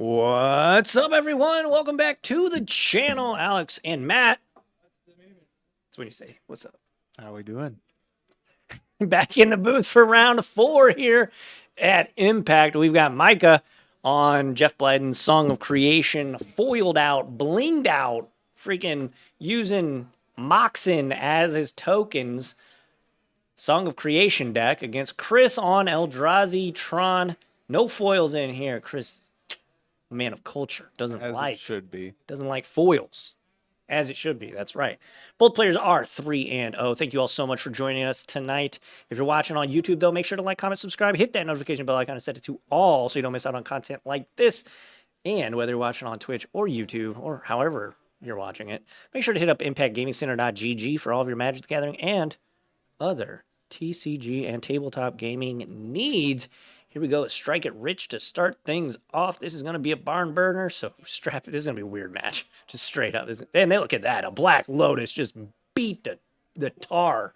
What's up, everyone? Welcome back to the channel. Alex and Matt. That's what you say. What's up? How we doing? Back in the booth for round 4 here at Impact. We've got Micah on Jeff Blyden's Song of Creation, foiled out, blinged out, freaking using Moxen as his tokens. Song of Creation deck against Chris on Eldrazi Tron. No foils in here. Chris, man of culture, doesn't like foils, as it should be. That's right. Both players are 3-0. Thank you all so much for joining us tonight. If you're watching on YouTube, though, make sure to like, comment, subscribe, hit that notification bell icon, and set it to all so you don't miss out on content like this. And whether you're watching on Twitch or YouTube or however you're watching it, make sure to hit up impactgamingcenter.gg for all of your Magic the Gathering and other TCG and tabletop gaming needs. Here we go. Strike It Rich to start things off. This is going to be a barn burner, so strap it. This is going to be a weird match. Just straight up. And they look at that. A Black Lotus just beat the Tar.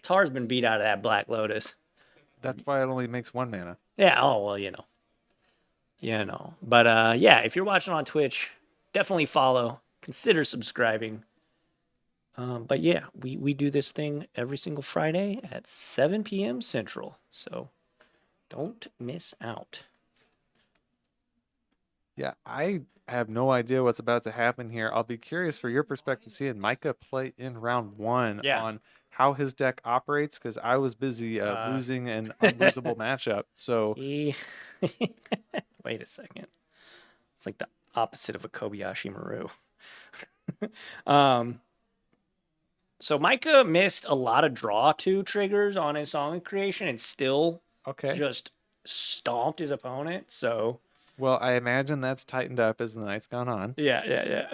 Tar's been beat out of that Black Lotus. That's why it only makes 1 mana. Yeah, oh, well, you know. But, yeah, if you're watching on Twitch, definitely follow. Consider subscribing. But, yeah, we do this thing every single Friday at 7 p.m. Central, so don't miss out. Yeah, I have no idea what's about to happen here. I'll be curious for your perspective seeing Micah play in round 1 on how his deck operates, because I was busy losing an unlosable matchup. So wait a second. It's like the opposite of a Kobayashi Maru. So Micah missed a lot of draw 2 triggers on his Song of Creation and still just stomped his opponent. So, well, I imagine that's tightened up as the night's gone on. Yeah.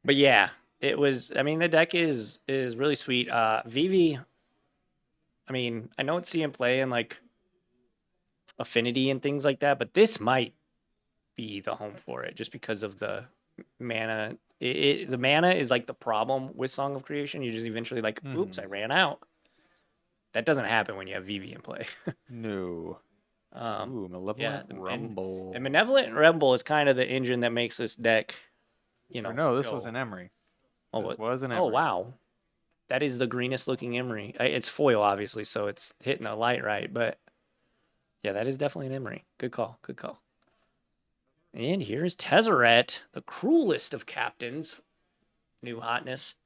But yeah, it was. I mean, the deck is really sweet. Vivi. I mean, I know it's seeing play in like Affinity and things like that, but this might be the home for it just because of the mana. The mana is like the problem with Song of Creation. You just eventually like, oops, I ran out. That doesn't happen when you have Vivi in play. No. Ooh, Malevolent Rumble. And Malevolent Rumble is kind of the engine that makes this deck, No, this was an Emery. This was an Emery. Oh, wow. That is the greenest looking Emery. It's foil, obviously, so it's hitting the light right. But, yeah, that is definitely an Emery. Good call. And here's Tezzeret, the cruelest of captains. New hotness.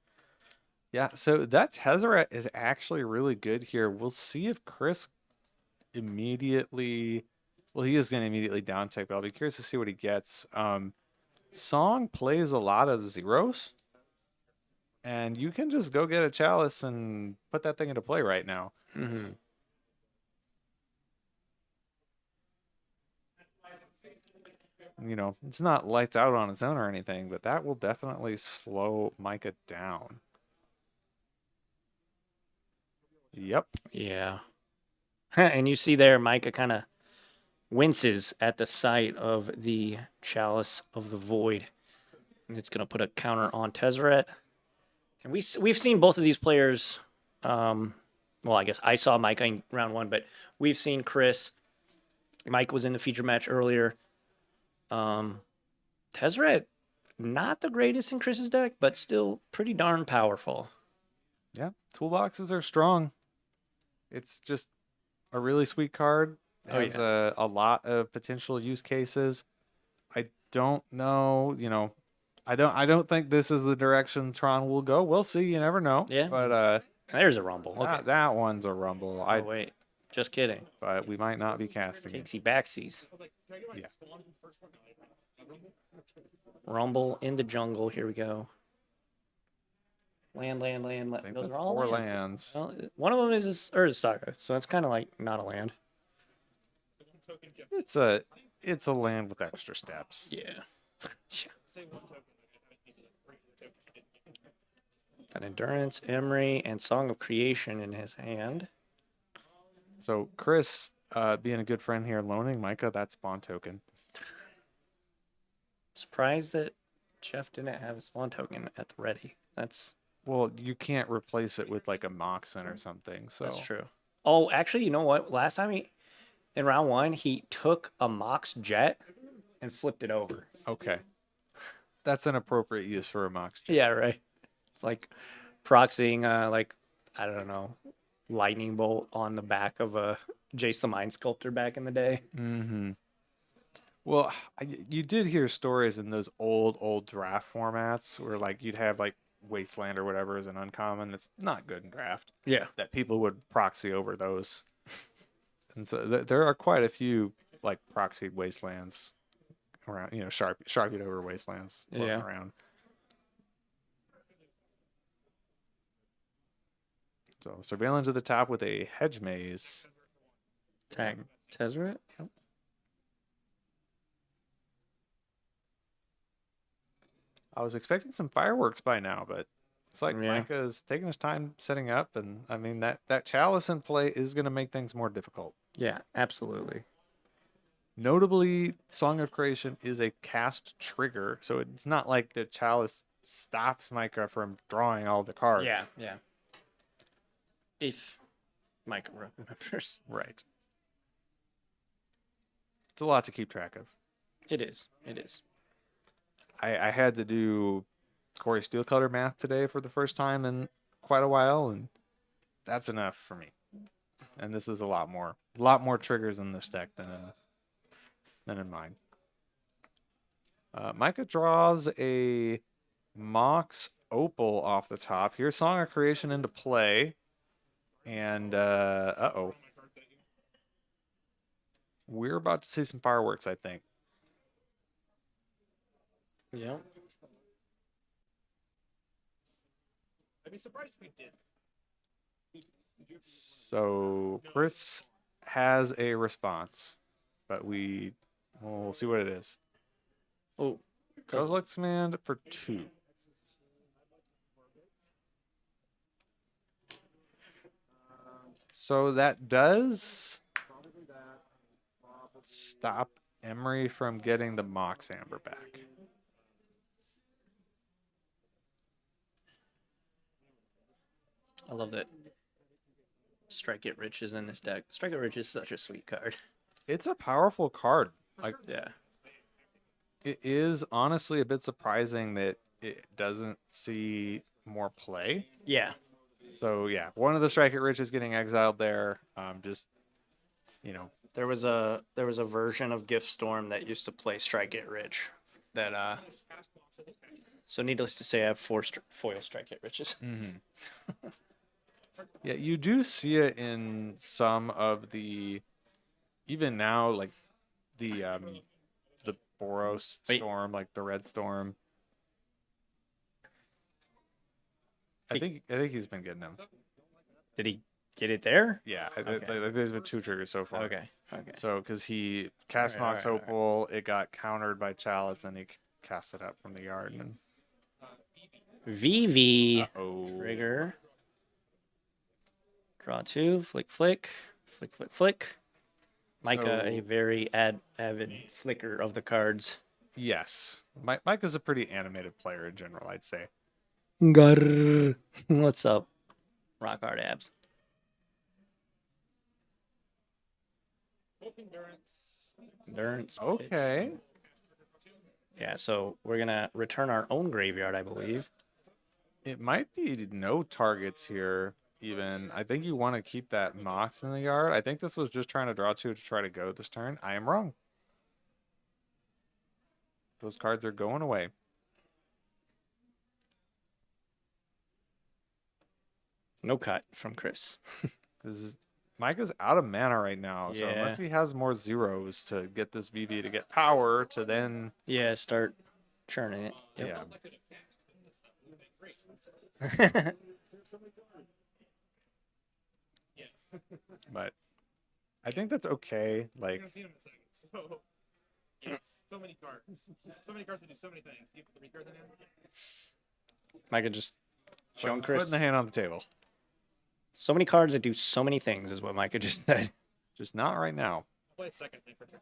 Yeah, so that Tezzeret is actually really good here. We'll see if Chris immediately... Well, he is going to immediately down tick, but I'll be curious to see what he gets. Song plays a lot of zeros, and you can just go get a Chalice and put that thing into play right now. Mm-hmm. It's not lights out on its own or anything, but that will definitely slow Micah down. Yep. Yeah. And you see there, Micah kind of winces at the sight of the Chalice of the Void. And it's going to put a counter on Tezzeret. And we've seen both of these players. Well, I guess I saw Micah in round 1, but we've seen Chris. Mike was in the feature match earlier. Tezzeret, not the greatest in Chris's deck, but still pretty darn powerful. Yeah, toolboxes are strong. It's just a really sweet card. It has a lot of potential use cases. I don't know, I don't think this is the direction Tron will go. We'll see. You never know. Yeah. But there's a rumble. Okay. That one's a rumble. Oh, wait. Just kidding. But we might not be casting it. Takesy backsies. Yeah. Rumble in the jungle. Here we go. Land. I think Those that's are all 4 lands. Well, one of them is Urza Saga, so it's kind of like not a land. It's a land with extra steps. Yeah. Got Endurance, Emery, and Song of Creation in his hand. So Chris, being a good friend here, loaning Micah that spawn token. Surprised that Jeff didn't have a spawn token at the ready. Well, you can't replace it with like a Moxen or something. So that's true. Oh, actually, you know what? Last time in round 1, he took a Mox Jet and flipped it over. Okay. That's an appropriate use for a Mox Jet. Yeah, right. It's like proxying, like, I don't know, lightning bolt on the back of a Jace the Mind Sculptor back in the day. Mm-hmm. Well, you did hear stories in those old draft formats where like you'd have like Wasteland or whatever as an uncommon that's not good in draft. Yeah. That people would proxy over those. And so there are quite a few like proxied Wastelands around, sharpied over Wastelands floating around. So Surveillance to the top with a Hedge Maze. Tag Tezzeret? Yep. I was expecting some fireworks by now, but it's like Micah's taking his time setting up, and I mean that chalice in play is going to make things more difficult. Yeah, absolutely. Notably, Song of Creation is a cast trigger, so it's not like the chalice stops Micah from drawing all the cards. Yeah, yeah. If Micah remembers. Right. It's a lot to keep track of. It is. It is. I had to do Corey Steelcutter math today for the first time in quite a while, and that's enough for me. And this is a lot more triggers in this deck than in mine. Micah draws a Mox Opal off the top. Here's Song of Creation into play, and uh-oh. We're about to see some fireworks, I think. Yeah. I'd be surprised if we did. So Chris has a response, but we'll see what it is. Oh, Kozilek's command for 2. So that does stop Emery from getting the Mox Amber back. I love that Strike It Rich is in this deck. Strike It Rich is such a sweet card. It's a powerful card. Like, yeah. It is honestly a bit surprising that it doesn't see more play. Yeah. So yeah, one of the Strike It Rich is getting exiled there. There was a version of Gift Storm that used to play Strike It Rich. That So needless to say, I have 4 foil Strike It Riches. Mm-hmm. Yeah, you do see it in some of the, even now, like the Boros Storm, like the Red Storm. I think he's been getting them. Did he get it there? Yeah, there's been 2 triggers so far. Okay. So because he cast Mox Opal, it got countered by Chalice, and he cast it up from the yard. And VV trigger. Draw 2, flick, flick, flick, flick, flick. Micah, a very avid flicker of the cards. Yes. Micah's a pretty animated player in general, I'd say. Grrr. What's up, Rock Hard Abs? Endurance. Okay. Yeah, so we're going to return our own graveyard, I believe. It might be no targets here. Even I think you want to keep that Mox in the yard. I think this was just trying to draw 2 to try to go this turn. I am wrong. Those cards are going away. No cut from Chris. Micah's out of mana right now, so unless he has more zeros to get this VV to get power to then start churning it. Yep. Yeah. But I think that's okay. Like, so many cards. So many cards that do so many things. You put the recard in there. Micah just showing Chris. Putting the hand on the table. So many cards that do so many things is what Micah just said. Just not right now. I'll play a second thing for turn.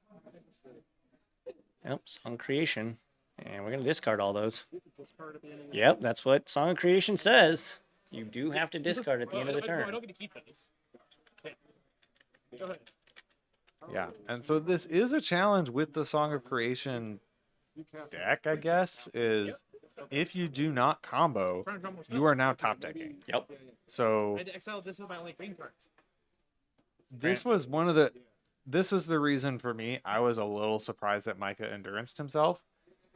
Yep, Song Creation. And we're going to discard all those. Yep, that's what Song of Creation says. You do have to discard at the end of the turn. I don't get to keep those. Okay. Go ahead. Yeah, and so this is a challenge with the Song of Creation deck, I guess, is if you do not combo, you are now top decking. Yep. So I exile. This is my only green card. this was one of the. This is the reason for me. I was a little surprised that Micah enduranced himself.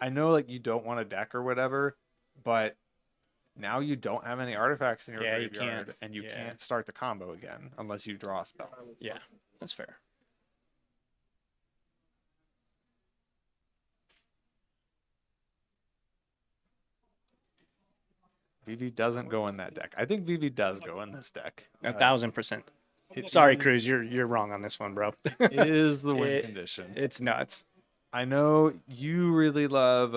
I know, like, you don't want a deck or whatever, but now you don't have any artifacts in your Yeah, you graveyard, can't. and you Yeah. can't start the combo again unless you draw a spell. Yeah, that's fair. VV doesn't go in that deck. I think VV does go in this deck. 1,000%. It Sorry, is- Cruz, you're wrong on this one, bro. is the win It- condition. It's nuts. I know you really love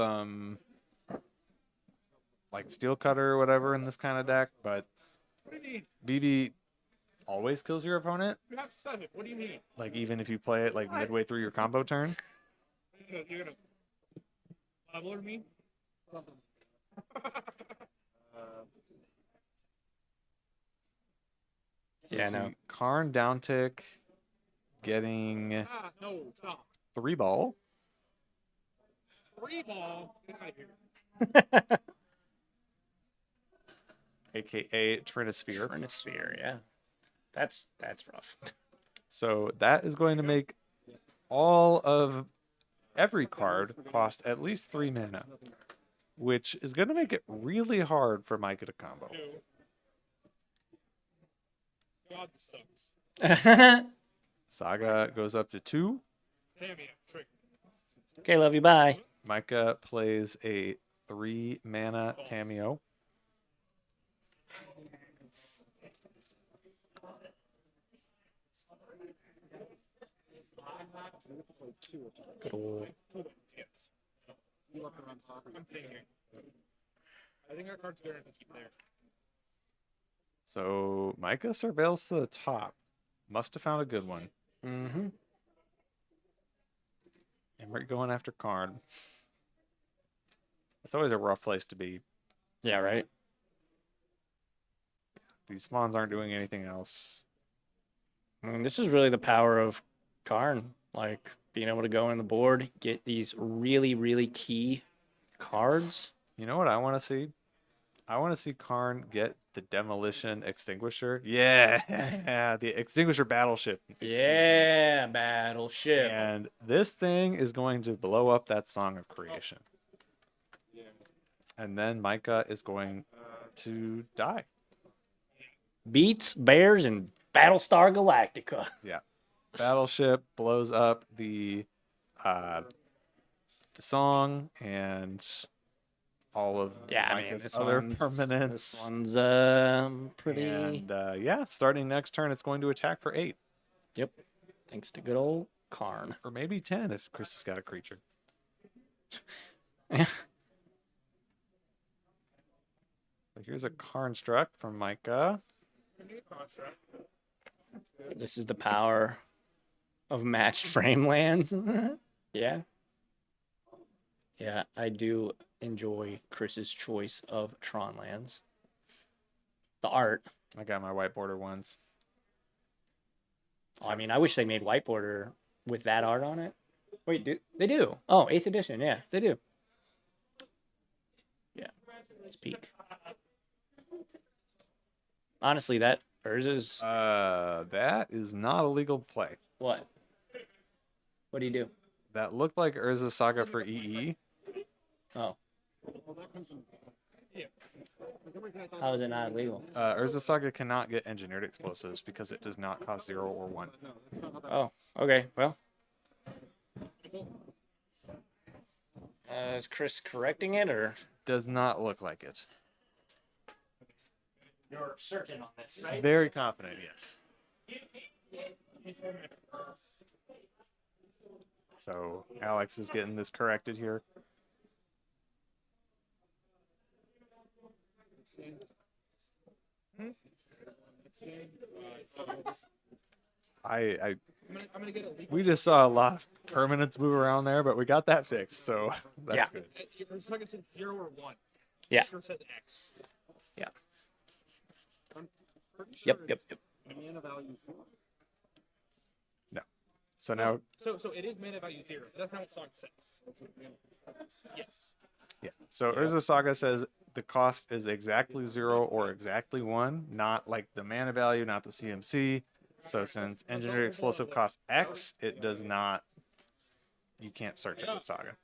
like Steel Cutter or whatever in this kind of deck, but What do you need? VV always kills your opponent. You have 7. What do you need? Like even if you play it like midway through your combo turn. You're gonna alert me. Yeah, So no. Karn downtick getting No, stop. 3 ball. 3 ball. Get out of here. AKA Trinosphere. Trinosphere, yeah. That's rough. So that is going to make all of every card cost at least 3 mana, which is going to make it really hard for Micah to combo. God, this sucks. Saga goes up to 2. Tammy, trick. Okay, love you, bye. Micah plays a 3 mana Tameo. Good old. Yes. I'm thinking. I think our card's better to keep there. So Micah surveils to the top. Must have found a good one. Mm-hmm. And we're going after Karn. It's always a rough place to be. Yeah, right? These spawns aren't doing anything else. I mean, this is really the power of Karn. Like, being able to go on the board, get these really, really key cards. You know what I want to see? I want to see Karn get the Demolition Extinguisher. Yeah, the Extinguisher Battleship. Excuse me. Yeah, battleship. And this thing is going to blow up that Song of Creation. And then Micah is going to die. Beats, Bears, and Battlestar Galactica. Yeah. Battleship blows up the song and all of Micah's other permanents. This one's pretty. And yeah, starting next turn, it's going to attack for 8. Yep. Thanks to good old Karn. Or maybe 10 if Chris has got a creature. Yeah. So here's a Karn Struck from Micah. This is the power of matched frame lands. Yeah. Yeah, I do enjoy Chris's choice of Tron lands. The art. I got my white border ones. I mean, I wish they made white border with that art on it. Wait, they do? Oh, 8th edition. Yeah, they do. Yeah, it's peak. Honestly, that Urza's That is not a legal play. what? What do you do? That looked like Urza Saga for EE. Oh. How is it not illegal? Urza Saga cannot get engineered explosives because it does not cost 0 or 1. Oh, okay. Well, is Chris correcting it, or Does not look like it. you're certain on this, right? Very confident, yes. So Alex is getting this corrected here. I'm gonna get a legal. We just saw a lot of permanents move around there, but we got that fixed, so that's Yeah. good. Your second said 0 or 1. Yeah. Sure said X. Yeah. I'm pretty sure Yep. it's Yep. mana value 0. No. So now, So it is mana value 0. That's not what Saga says. Yes. yeah. So Urza Saga says the cost is exactly 0 or exactly 1, not like the mana value, not the CMC. So since Engineered Explosive costs X, it does not. You can't search it with Saga.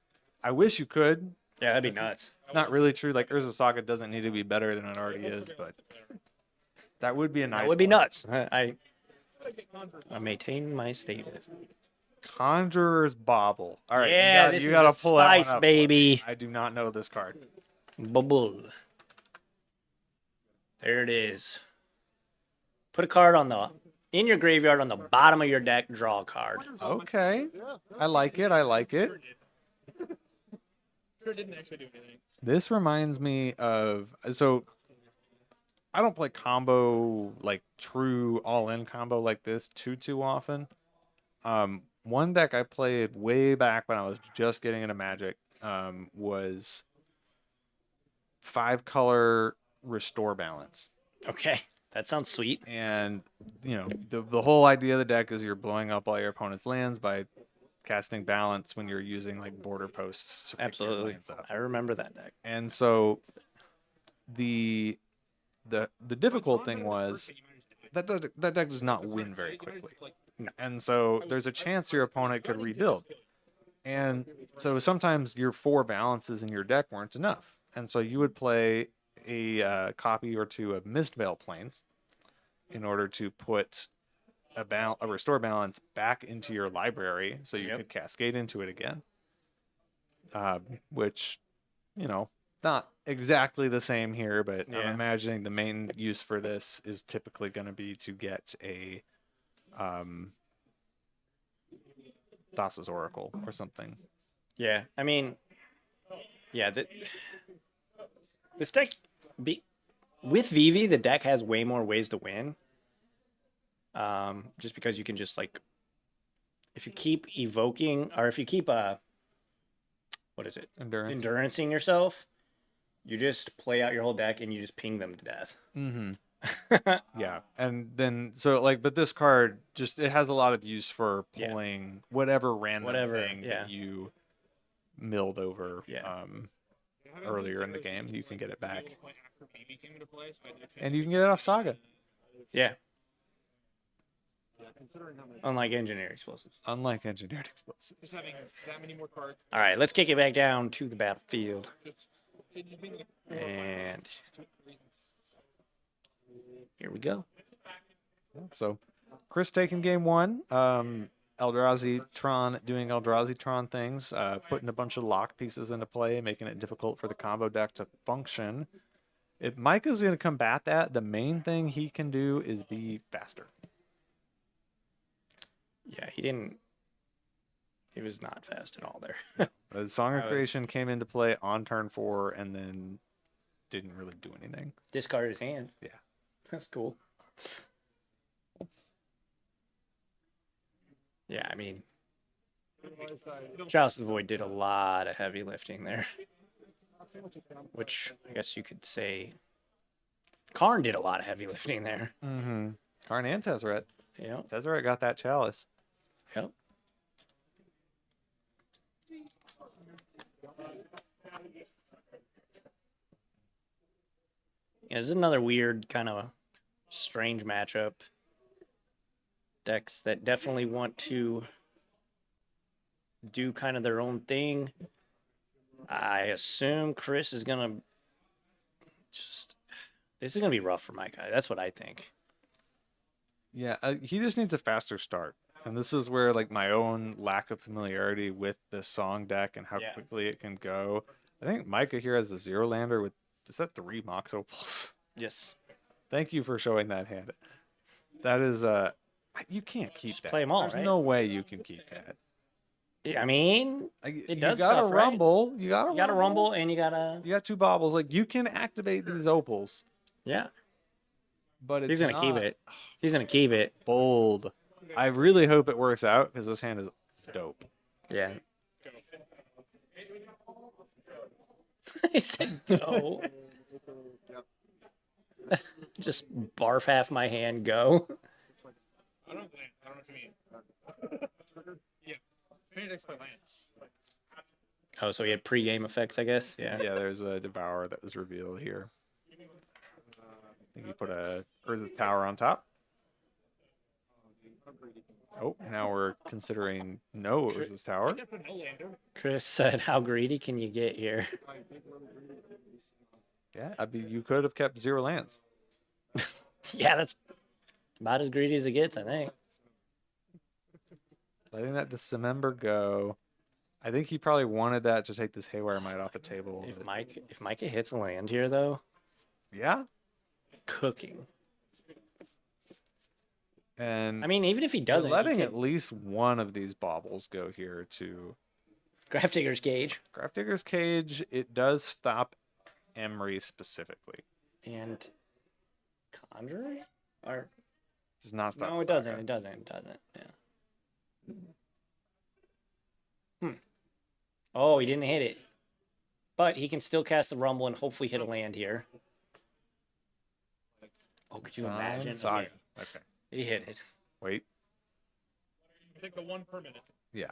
I wish you could. Yeah, that'd be nuts. Not really true. Like Urza Saga doesn't need to be better than it already is, but that would be a nice. That would be one. nuts. I maintain my status. Conjurer's Bauble. All right, Yeah, this you is gotta the pull that one spice, up. baby. I do not know this card. Bubble. There it is. Put a card in your graveyard on the bottom of your deck. Draw a card. Okay, I like it. I like it. Sure didn't actually do anything. This reminds me of I don't play combo like true all-in combo like this too often. One deck I played way back when I was just getting into Magic was 5-color Restore Balance. Okay, that sounds sweet. And the whole idea of the deck is you're blowing up all your opponent's lands by casting Balance when you're using like border posts to pick your Absolutely. lands up. I remember that deck. And so the difficult thing was that deck does not win very quickly. No. And so there's a chance your opponent could rebuild. And so sometimes your 4 balances in your deck weren't enough. And so you would play a copy or two of Mistveil Plains in order to put a Restore Balance back into your library so you could cascade into it again. Which, not exactly the same here, but I'm imagining the main use for this is typically going to be to get a Thassa's Oracle or something. Yeah, I mean, yeah, this deck, with Vivi, the deck has way more ways to win. Just because you can just like, if you keep evoking, or if you keep what is it? Endurancing yourself, you just play out your whole deck and you just ping them to death. Mm-hmm. Yeah, and then but this card it has a lot of use for pulling whatever random thing that you milled over earlier in the game. You can get it back, and you can get it off Saga. Yeah. Unlike Engineered Explosives. Unlike Engineered Explosives. Just having that many more cards. All right, let's kick it back down to the battlefield. And here we go. So, Chris taking game 1. Eldrazi Tron doing Eldrazi Tron things, putting a bunch of lock pieces into play, making it difficult for the combo deck to function. If Micah's going to combat that, the main thing he can do is be faster. Yeah, he was not fast at all there. The Song of Creation came into play on turn 4 and then didn't really do anything. Discarded his hand. Yeah. That's cool. Yeah, I mean, Chalice of the Void did a lot of heavy lifting there. Which I guess you could say Karn did a lot of heavy lifting there. Mm-hmm. Karn and Tezzeret. Yeah. Tezzeret got that Chalice. Yep. Yeah, this is another weird kind of strange matchup. Decks that definitely want to do kind of their own thing. I assume Chris is going to this is going to be rough for my guy. That's what I think. Yeah, he just needs a faster start. And this is where my own lack of familiarity with this song deck and how quickly it can go. I think Micah here has a 0-lander with, is that 3 Mox Opals? Yes. Thank you for showing that hand. That is, you can't keep Just that. play them all, There's right? no way you can keep that. Yeah, I mean, it does you gotta stuff, rumble. Right? You gotta rumble, and you gotta. You got 2 baubles. You can activate these opals. Yeah. But it's He's gonna keep it. He's gonna keep it. Bold. I really hope it works out because this hand is dope. Yeah. He said go. Just barf half my hand, go. I don't know what you mean. Phoenix by lands. Oh, so he had pre-game effects, I guess. Yeah. Yeah, there's a Devourer that was revealed here. I think he put a Urza's Tower on top. Oh, now we're considering no Urza's Tower. Chris said, "How greedy can you get here?" Yeah, I mean, you could have kept 0 lands. Yeah, that's about as greedy as it gets, I think. Letting that Dismember go. I think he probably wanted that to take this Haywire Might off the table. If Micah hits a land here, though, Yeah. cooking. And I mean, even if he we're doesn't, letting at least one of these baubles go here to Grafdigger's Cage Grafdigger's Cage. It does stop Emery specifically. and Conjurer, or Does not stop. no, it Saga. doesn't. It doesn't. It doesn't. Yeah. Oh, he didn't hit it, but he can still cast the Rumble and hopefully hit a land here. Oh, could you imagine? Saga. Okay. He hit it. Wait. Take the 1 per minute. Yeah.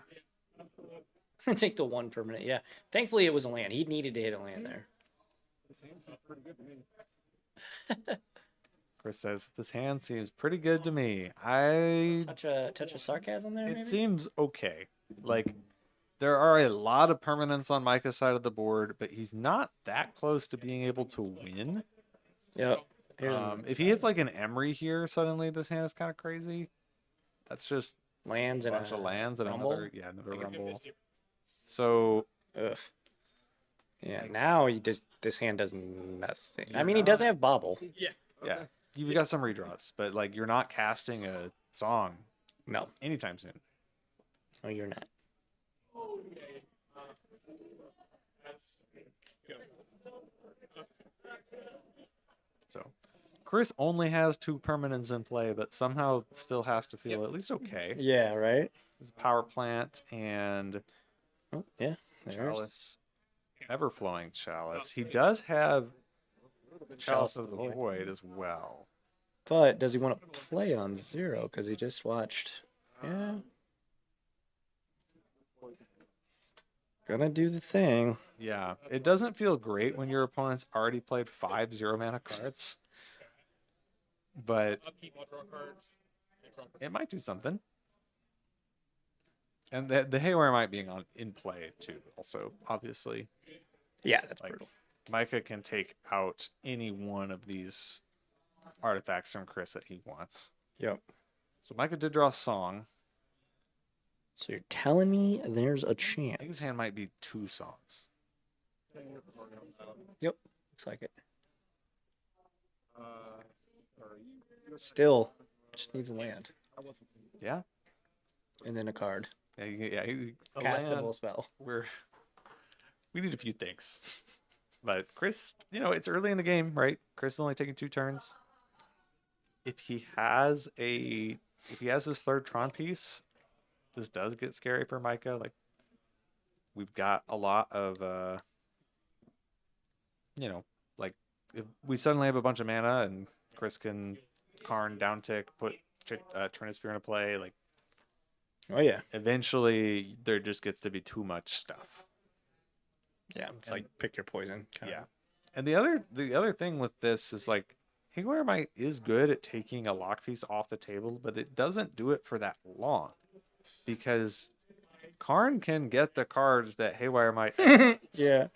Take the 1 per minute. Yeah. Thankfully, it was a land. He needed to hit a land there. This hand seems pretty good to me. Chris says this hand seems pretty good to me. I. Touch of sarcasm there. It Maybe? seems okay. Like there are a lot of permanents on Micah's side of the board, but he's not that close to being able to win. Yep. If he hits like an Emery here, suddenly this hand is kind of crazy. That's just Lands a and bunch of lands and rumble? another rumble. So Ugh. Yeah. Now this hand does nothing. I You're mean, he not- doesn't have bobble. Yeah. yeah, you've got some redraws, but like you're not casting a song No. anytime soon. No, you're not. So Chris only has 2 permanents in play, but somehow still has to feel at least okay. Yeah. Right. There's a Power Plant and Oh yeah. There's Chalice, Ever-Flowing Chalice. He does have Chalice of the Void as well. But does he want to play on 0? Because he just watched. Yeah. Gonna do the thing. Yeah, it doesn't feel great when your opponent's already played 5 0-mana cards, but Upkeep, I'll draw cards. it might do something. And the Haywire Might being in play too, also obviously. Yeah, that's Like brutal. Micah can take out any one of these artifacts from Chris that he wants. Yep. So Micah did draw a song. So you're telling me there's a I think his chance? hand might be 2 songs. Yep. Looks like it. Still, just needs a land Yeah, and then a card. yeah, a Castable land. spell. We need a few things. But Chris, it's early in the game, right? Chris is only taking 2 turns. If he has his 3rd Tron piece, this does get scary for Micah. Like we've got a lot of like if we suddenly have a bunch of mana and Chris can Karn downtick, put Trinisphere into play, like Oh yeah. eventually there just gets to be too much stuff. Yeah. It's like pick your poison. Kinda. Yeah. And the other thing with this is like Haywire Might is good at taking a lock piece off the table, but it doesn't do it for that long. Because Karn can get the cards that Haywire Might Yeah.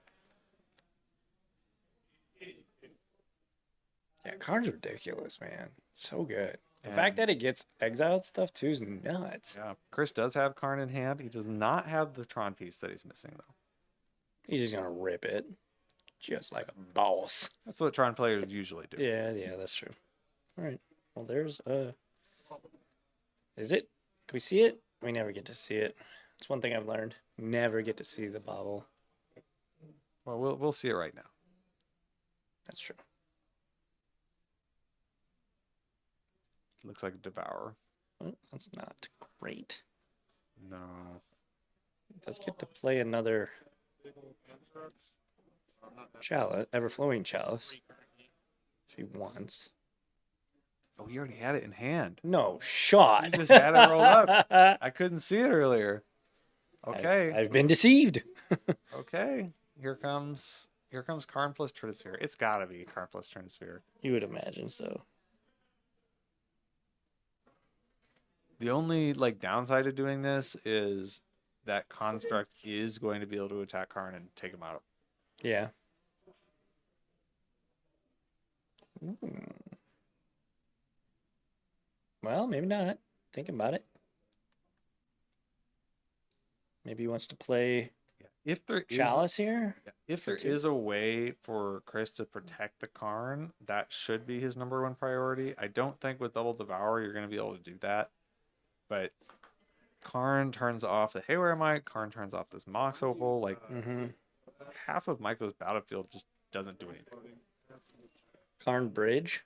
Yeah, Karn's ridiculous, man. So good. The fact that it gets exiled stuff too is nuts. Yeah. Chris does have Karn in hand. He does not have the Tron piece that he's missing though. He's just gonna rip it, just like a boss. That's what Tron players usually do. Yeah, that's true. All right. Well, there's Is it? Can we see it? We never get to see it. It's one thing I've learned. Never get to see the bobble. Well, we'll see it right now. That's true. It looks like a Devourer. Well, that's not great. No. Does get to play another chalice, ever-flowing chalice, if he wants. Oh, he already had it in hand. No shot. He just had it rolled up. I couldn't see it earlier. Okay. I've been deceived. Okay. Here comes Karn plus Trinisphere. It's gotta be Karn plus Trinisphere. You would imagine so. The only like downside of doing this is that construct is going to be able to attack Karn and take him out. Yeah. Ooh. Well, maybe not. Thinking about it. Maybe he wants to play If there is Chalice here. if there is a way for Chris to protect the Karn, that should be his number one priority. I don't think with Double Devour you're going to be able to do that. But Karn turns off the Haywire Mite, Karn turns off this Mox Opal. Like half of Micro's battlefield just doesn't do anything. Karn Bridge.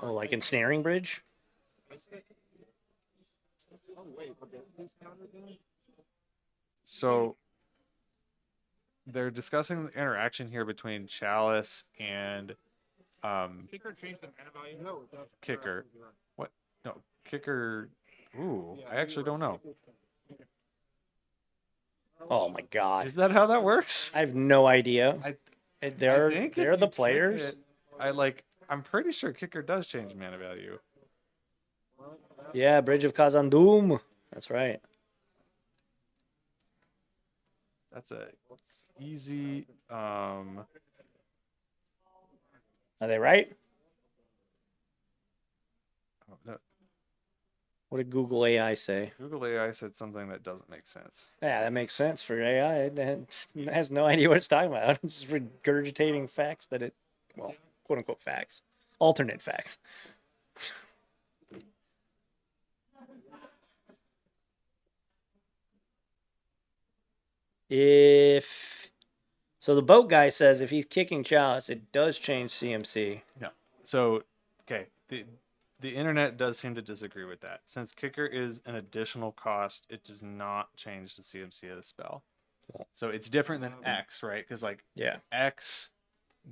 Oh, like Ensnaring Bridge? So they're discussing the interaction here between Chalice and Kicker changed the mana value. No, it doesn't. Kicker. What? No, Kicker. Ooh, I actually don't know. Oh my god. Is that how that works? I have no idea. I They're think if the you kick players. it, I'm pretty sure Kicker does change mana value. Yeah, Bridge of Khazad-dûm. That's right. That's a easy. Are they right? Oh, no, What did Google AI say? Google AI said something that doesn't make sense. Yeah, that makes sense for AI. It has no idea what it's talking about. It's just regurgitating facts well, quote unquote facts, alternate facts. So the boat guy says if he's kicking Chalice, it does change CMC. No. So, okay. The internet does seem to disagree with that. Since Kicker is an additional cost, it does not change the CMC of the spell. So it's different than X, right? Because like X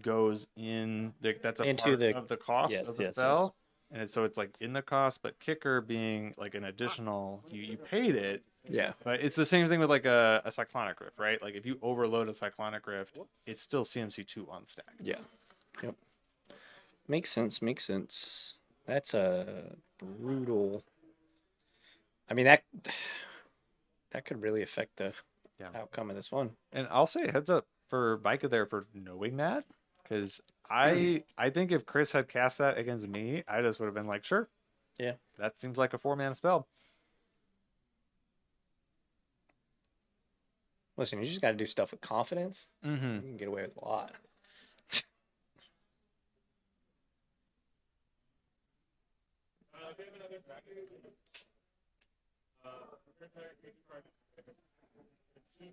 goes in that's a part of the cost of the spell. Yes. And so it's like in the cost, but Kicker being like an additional, you paid it. Yeah. But it's the same thing with like a Cyclonic Rift, right? Like if you overload a Cyclonic Rift, it's still CMC2 on stack. Yeah. Yep. Makes sense. That's a brutal. I mean that could really affect the outcome of this one. And I'll say heads up for Micah there for knowing that, because I think if Chris had cast that against me, I just would have been like, sure, yeah, that seems like a 4-mana spell. Listen, you just got to do stuff with confidence. Mm-hmm. You can get away with a lot.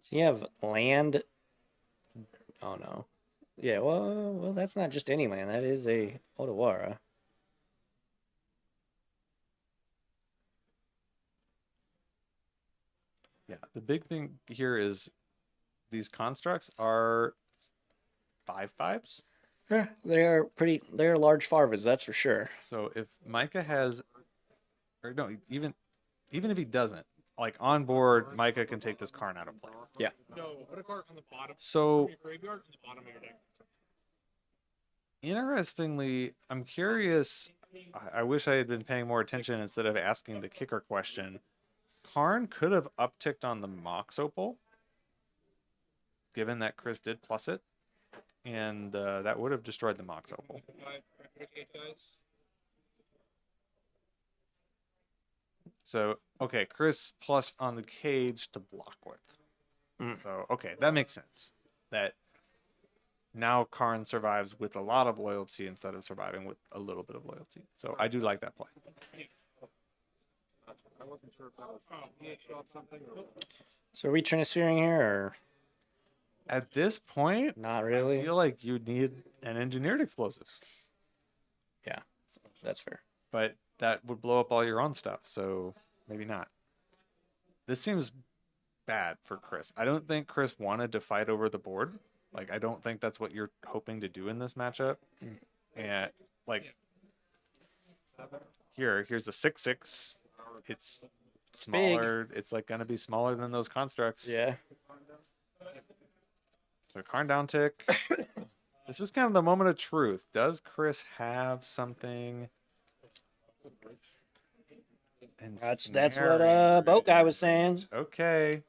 So you have land. Oh no. Yeah, well, that's not just any land. That is a Otawara. Yeah, the big thing here is these constructs are 5/5s. Yeah, they're large Farvas, that's for sure. So if Micah has, or no, even if he doesn't, like on board, Micah can take this Karn out of play. Yeah. No, put a card on the bottom. So Of your graveyard, on the bottom of your deck. Interestingly, I'm curious. I wish I had been paying more attention instead of asking the Kicker question. Karn could have upticked on the Mox Opal, given that Chris did plus it, and that would have destroyed the Mox Opal. So, okay, Chris plus on the cage to block with. So, okay, that makes sense. That now Karn survives with a lot of loyalty instead of surviving with a little bit of loyalty. So, I do like that play. I wasn't sure if that was EHL something. So are we transferring here, or? At this point, Not really. I feel like you need an engineered explosives. Yeah, that's fair. But that would blow up all your own stuff, so maybe not. This seems bad for Chris. I don't think Chris wanted to fight over the board. Like, I don't think that's what you're hoping to do in this matchup. And, like, here's a 6/6. it's smaller. It's like going to be smaller than those constructs. Yeah. So Karn down tick. This is kind of the moment of truth. Does Chris have something? That's what Boat Guy was saying. Okay.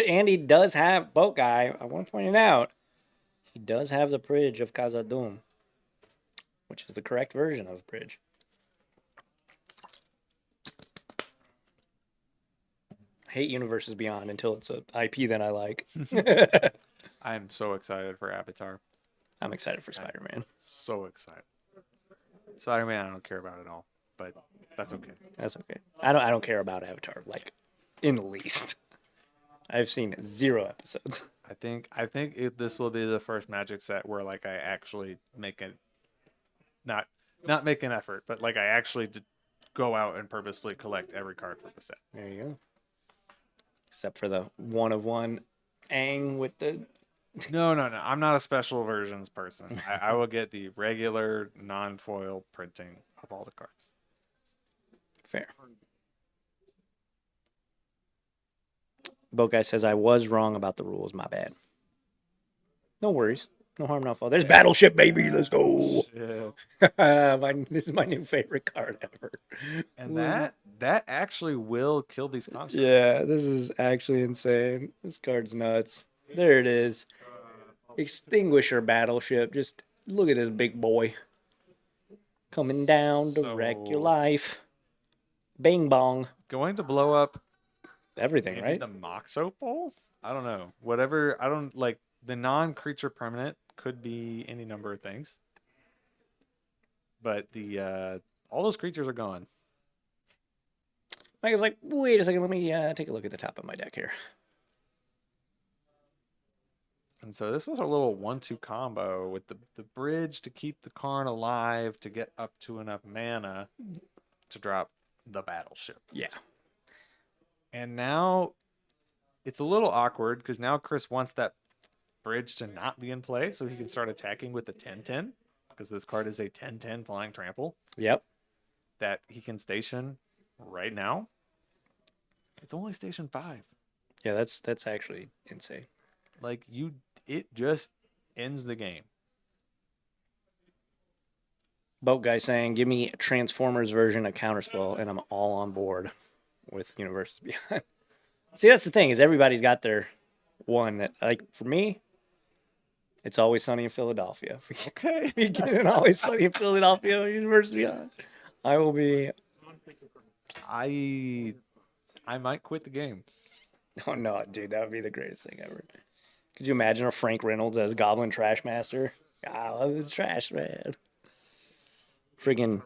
Andy does have Boat Guy. I want to point it out. He does have the bridge of Khazad-dûm, which is the correct version of bridge. I hate Universes Beyond until it's a IP that I like. I'm so excited for Avatar. I'm excited for Spider-Man. So excited. Spider-Man, I don't care about at all, but that's okay. That's okay. I don't care about Avatar like in the least. I've seen 0 episodes. I think this will be the first Magic set where like I actually make a not make an effort, but like I actually go out and purposefully collect every card from the set. There you go. Except for the 1 of 1 Aang with the. No. I'm not a special versions person. I will get the regular non-foil printing of all the cards. Fair. Boat Guy says I was wrong about the rules. My bad. No worries. No harm, no foul. There's Battleship, baby. Let's go. This is my new favorite card ever. And that actually will kill these constructs. Yeah, this is actually insane. This card's nuts. There it is. Extinguisher Battleship. Just look at this big boy. Coming down to wreck your life. Bing bong. Going to blow up Everything, maybe right? the Mox Opal? I don't know. Whatever. I don't like the non-creature permanent could be any number of things. But the all those creatures are gone. Mike was like, wait a second, let me take a look at the top of my deck here. And so this was a little 1-2 combo with the bridge to keep the Karn alive to get up to enough mana to drop the Battleship. Yeah. And now it's a little awkward because now Chris wants that bridge to not be in play so he can start attacking with the 10/10 because this card is a 10/10 flying trample. Yep. That he can station right now. It's only station 5. Yeah, that's actually insane. Like it just ends the game. Boat Guy saying, give me a Transformers version of Counterspell, and I'm all on board with Universes Beyond. See, that's the thing, is everybody's got their one that, like, for me, it's Always Sunny in Philadelphia. Okay. We get an Always Sunny in Philadelphia Universes Beyond. I will be... I might quit the game. Oh, no, dude, that would be the greatest thing ever. Could you imagine a Frank Reynolds as Goblin Trash Master? I love the trash, man. Friggin'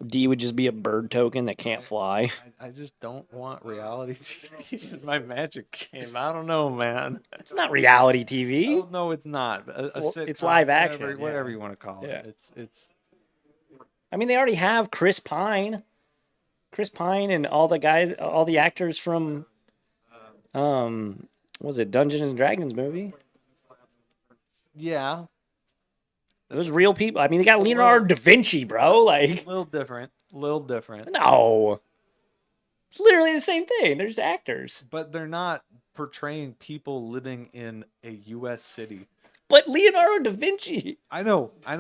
D would just be a bird token that can't fly. I just don't want reality TV in my Magic game. I don't know, man. It's not reality TV. Oh, no, it's not. It's live action. Whatever you want to call Yeah. it. It's. I mean, they already have Chris Pine. Chris Pine and all the guys, all the actors from, what was it, Dungeons and Dragons movie? Yeah. Those real people. I mean, they got Leonardo da Vinci, bro. Like, A little different. no. It's literally the same thing. They're just actors. But they're not portraying people living in a U.S. city. But Leonardo da Vinci. I know. I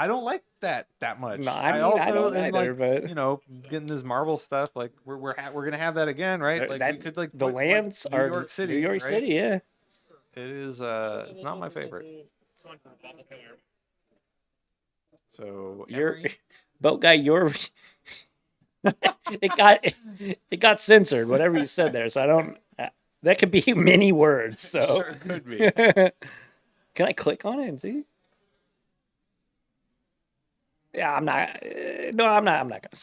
don't like that much. No, I don't either, but... you know, getting this Marvel stuff, like we're gonna have that again, right? Like we could like the put, lands New are York City. New York right? City, yeah. It is. It's not my favorite. So Boat Guy, it got censored. Whatever you said there, so I don't. That could be many words. So sure could be. Can I click on it and see? Yeah, I'm not. No, I'm not. I'm not gonna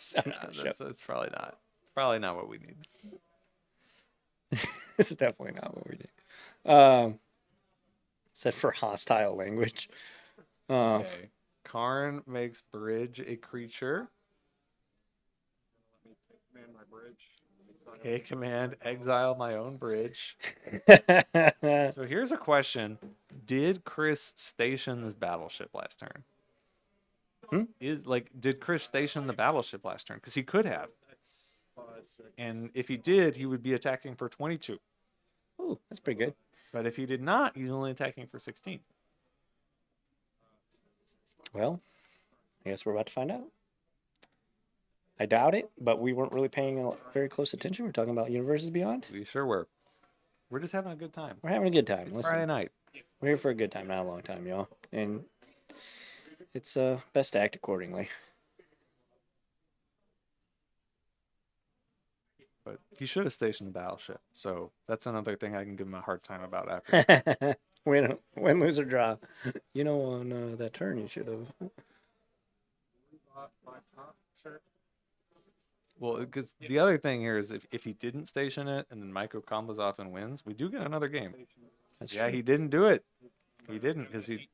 show. That's probably not what we need. This is definitely not what we need. Said for hostile language. Okay. Karn makes bridge a creature. Okay, command exile my own bridge. So here's a question: did Chris station this battleship last turn? Did Chris station the battleship last turn? Because he could have. And if he did, he would be attacking for 22. Ooh, that's pretty good. But if he did not, he's only attacking for 16. Well, I guess we're about to find out. I doubt it, but we weren't really paying very close attention. We're talking about Universes Beyond. We sure were. We're just having a good time. We're having a good time. It's Listen, Friday night. we're here for a good time, not a long time, y'all. And it's best to act accordingly. But he should have stationed the battleship. So that's another thing I can give him a hard time about after. win, lose, or draw. You know, on that turn, you should have. Well, because the other thing here is if he didn't station it and then Micro combos off and wins, we do get another game. That's Yeah, true. he didn't do it. He didn't because he.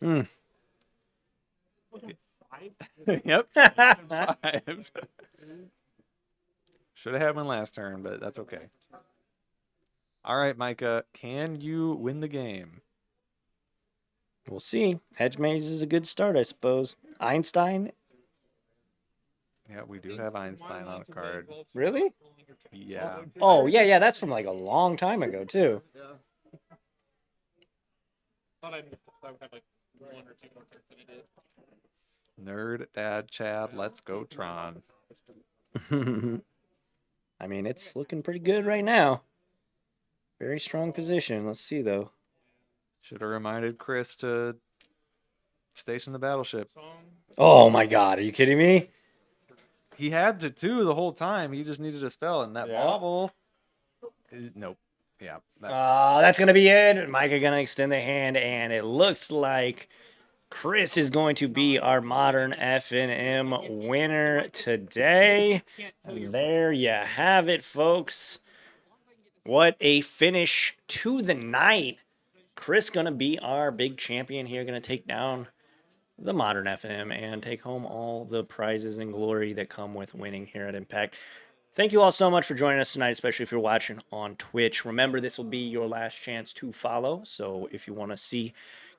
Hmm. Yep. 5. Should have had one last turn, but that's okay. All right, Micah, can you win the game? We'll see. Hedge Maze is a good start, I suppose. Einstein? Yeah, we do have Einstein on a card. Really? Yeah. Oh, yeah, that's from like a long time ago, too. Thought I would have like 1 or 2 more turns than I did. Nerd Dad Chad, let's go Tron. I mean, it's looking pretty good right now. Very strong position. Let's see, though. Should have reminded Chris to station the battleship. Oh, my God. Are you kidding me? He had to too the whole time. He just needed a spell, and that Yeah. bauble. Nope. Yeah. That's going to be it. Micah going to extend the hand, and it looks like Chris is going to be our Modern FNM winner today. And there you have it, folks. What a finish to the night. Chris going to be our big champion here, going to take down the Modern FNM and take home all the prizes and glory that come with winning here at Impact. Thank you all so much for joining us tonight, especially if you're watching on Twitch. Remember, this will be your last chance to follow. So if you want to see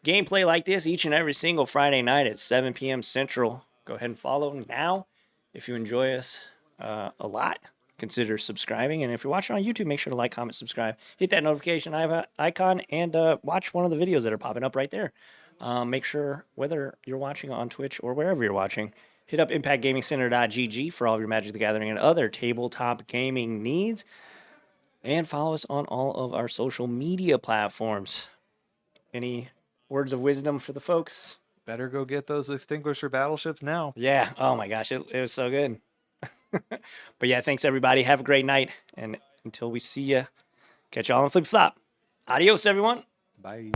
gameplay like this each and every single Friday night at 7 p.m. Central, go ahead and follow now. If you enjoy us a lot, consider subscribing. And if you're watching on YouTube, make sure to like, comment, subscribe. Hit that notification icon and watch one of the videos that are popping up right there. Make sure, whether you're watching on Twitch or wherever you're watching, hit up impactgamingcenter.gg for all of your Magic the Gathering and other tabletop gaming needs. And follow us on all of our social media platforms. Any words of wisdom for the folks? Better go get those extinguisher battleships now. Yeah. Oh, my gosh. It was so good. But, yeah, thanks, everybody. Have a great night. And until we see you, catch y'all on Flip Flop. Adios, everyone. Bye.